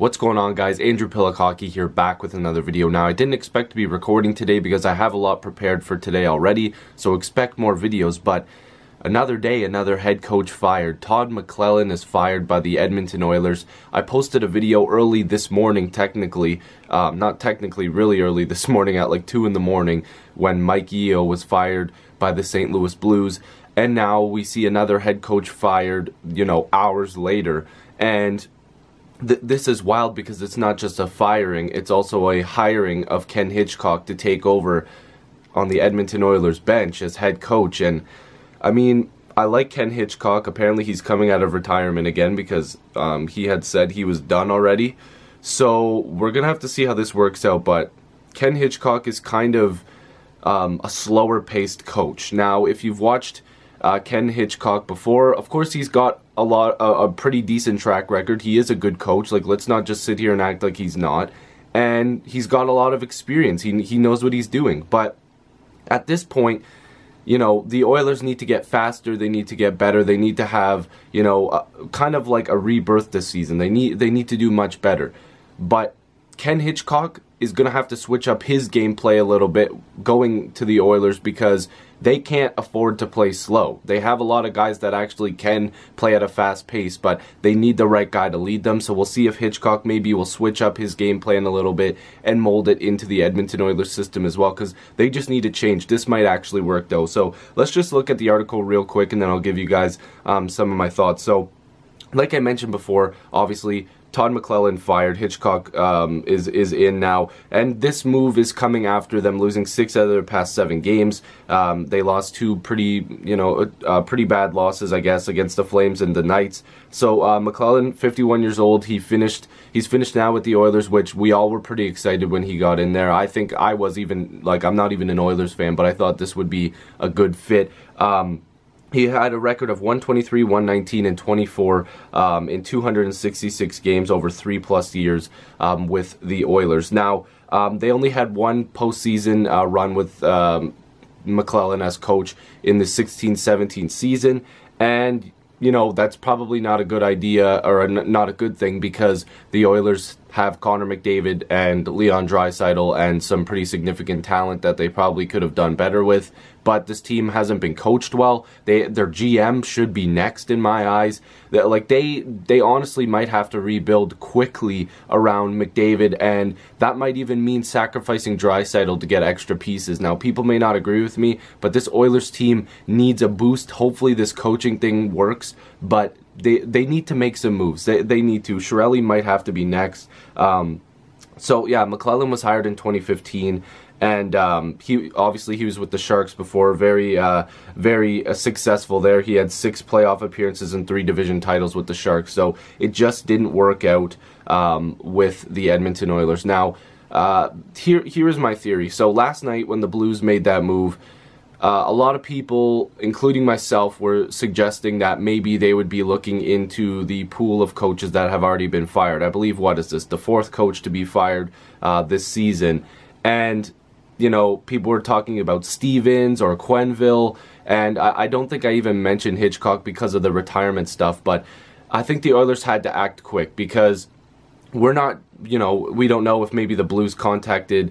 What's going on, guys? Andrew Piluk Hockey here, back with another video. Now, I didn't expect to be recording today because I have a lot prepared for today already, so expect more videos, but another day, another head coach fired. Todd McLellan is fired by the Edmonton Oilers. I posted a video early this morning, not technically, really early this morning at like 2 in the morning when Mike Yeo was fired by the St. Louis Blues, and now we see another head coach fired, hours later, and this is wild because it's not just a firing, it's also a hiring of Ken Hitchcock to take over on the Edmonton Oilers bench as head coach. And I mean, I like Ken Hitchcock. Apparently he's coming out of retirement again because he had said he was done already. So we're going to have to see how this works out, but Ken Hitchcock is kind of a slower paced coach. Now, if you've watched Ken Hitchcock before, of course he's got a pretty decent track record. He is a good coach. Like, let's not just sit here and act like he's not. And he's got a lot of experience. He knows what he's doing. But at this point, the Oilers need to get faster. They need to get better. They need to have, kind of like a rebirth this season. They need to do much better. But Ken Hitchcock is going to have to switch up his gameplay a little bit going to the Oilers because they can't afford to play slow. They have a lot of guys that actually can play at a fast pace, but they need the right guy to lead them. So we'll see if Hitchcock maybe will switch up his game plan a little bit and mold it into the Edmonton Oilers system as well, because they just need to change. This might actually work though. So let's just look at the article real quick and then I'll give you guys some of my thoughts. So like I mentioned before, obviously Todd McLellan fired. Hitchcock is in now, and this move is coming after them losing 6 out of their past 7 games. They lost 2 pretty bad losses, I guess, against the Flames and the Knights. So McLellan, 51 years old, he's finished now with the Oilers, which we all were pretty excited when he got in there. I think I was even, I'm not even an Oilers fan, but I thought this would be a good fit. He had a record of 123, 119, and 24 in 266 games over 3+ years with the Oilers. Now, they only had one postseason run with McLellan as coach in the 16-17 season, and that's probably not a good idea or not a good thing because the Oilers have Connor McDavid and Leon Draisaitl and some pretty significant talent that they probably could have done better with. But this team hasn't been coached well. Their GM should be next in my eyes. They honestly might have to rebuild quickly around McDavid, and that might even mean sacrificing Draisaitl to get extra pieces. Now, people may not agree with me, but this Oilers team needs a boost. Hopefully this coaching thing works, but they need to make some moves. They need to. Chiarelli might have to be next. So yeah, McLellan was hired in 2015. And he was with the Sharks before, very successful there. He had 6 playoff appearances and 3 division titles with the Sharks. So it just didn't work out with the Edmonton Oilers. Now, here is my theory. So last night when the Blues made that move, a lot of people, including myself, were suggesting that maybe they would be looking into the pool of coaches that have already been fired. I believe, what is this, the 4th coach to be fired this season. And people were talking about Stevens or Quenneville, and I don't think I even mentioned Hitchcock because of the retirement stuff, but I think the Oilers had to act quick because we're not, we don't know if maybe the Blues contacted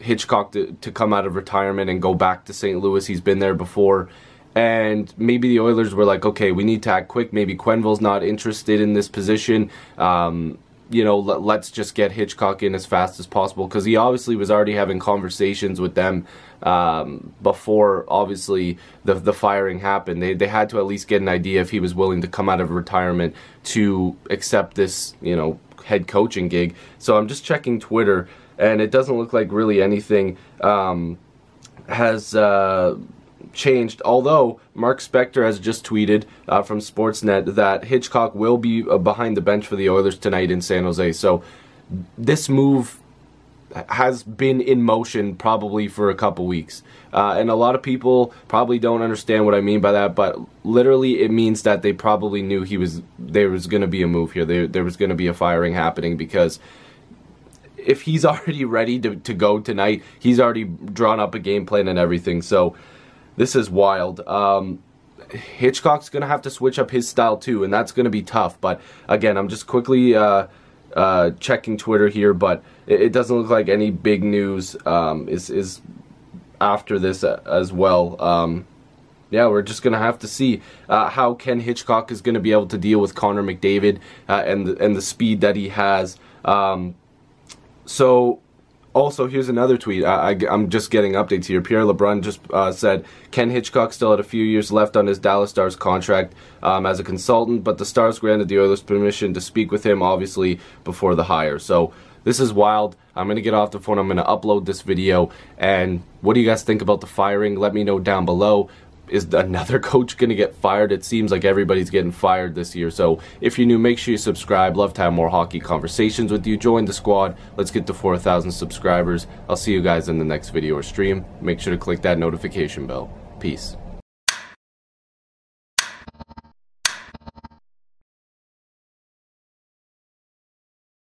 Hitchcock to come out of retirement and go back to St. Louis. He's been there before. And maybe the Oilers were like, okay, we need to act quick. Maybe Quenneville's not interested in this position. Let's just get Hitchcock in as fast as possible, because he obviously was already having conversations with them before, obviously, the firing happened. They had to at least get an idea if he was willing to come out of retirement to accept this, head coaching gig. So I'm just checking Twitter, and it doesn't look like really anything has changed, although Mark Spector has just tweeted from Sportsnet that Hitchcock will be behind the bench for the Oilers tonight in San Jose. So this move has been in motion probably for a couple weeks, and a lot of people probably don't understand what I mean by that, but literally it means that they probably knew there was going to be a move here. There was going to be a firing happening, because if he's already ready to go tonight, he's already drawn up a game plan and everything. So this is wild. Hitchcock's going to have to switch up his style too, and that's going to be tough. But again, I'm just quickly checking Twitter here, but it doesn't look like any big news is after this as well. Yeah, we're just going to have to see how Ken Hitchcock is going to be able to deal with Connor McDavid and the speed that he has. So, also, here's another tweet. I'm just getting updates here. Pierre LeBrun just said, Ken Hitchcock still had a few years left on his Dallas Stars contract as a consultant, but the Stars granted the Oilers permission to speak with him, obviously, before the hire. So, this is wild. I'm going to get off the phone. I'm going to upload this video. And what do you guys think about the firing? Let me know down below. Is another coach going to get fired? It seems like everybody's getting fired this year. So if you're new, make sure you subscribe. Love to have more hockey conversations with you. Join the squad. Let's get to 4,000 subscribers. I'll see you guys in the next video or stream. Make sure to click that notification bell. Peace.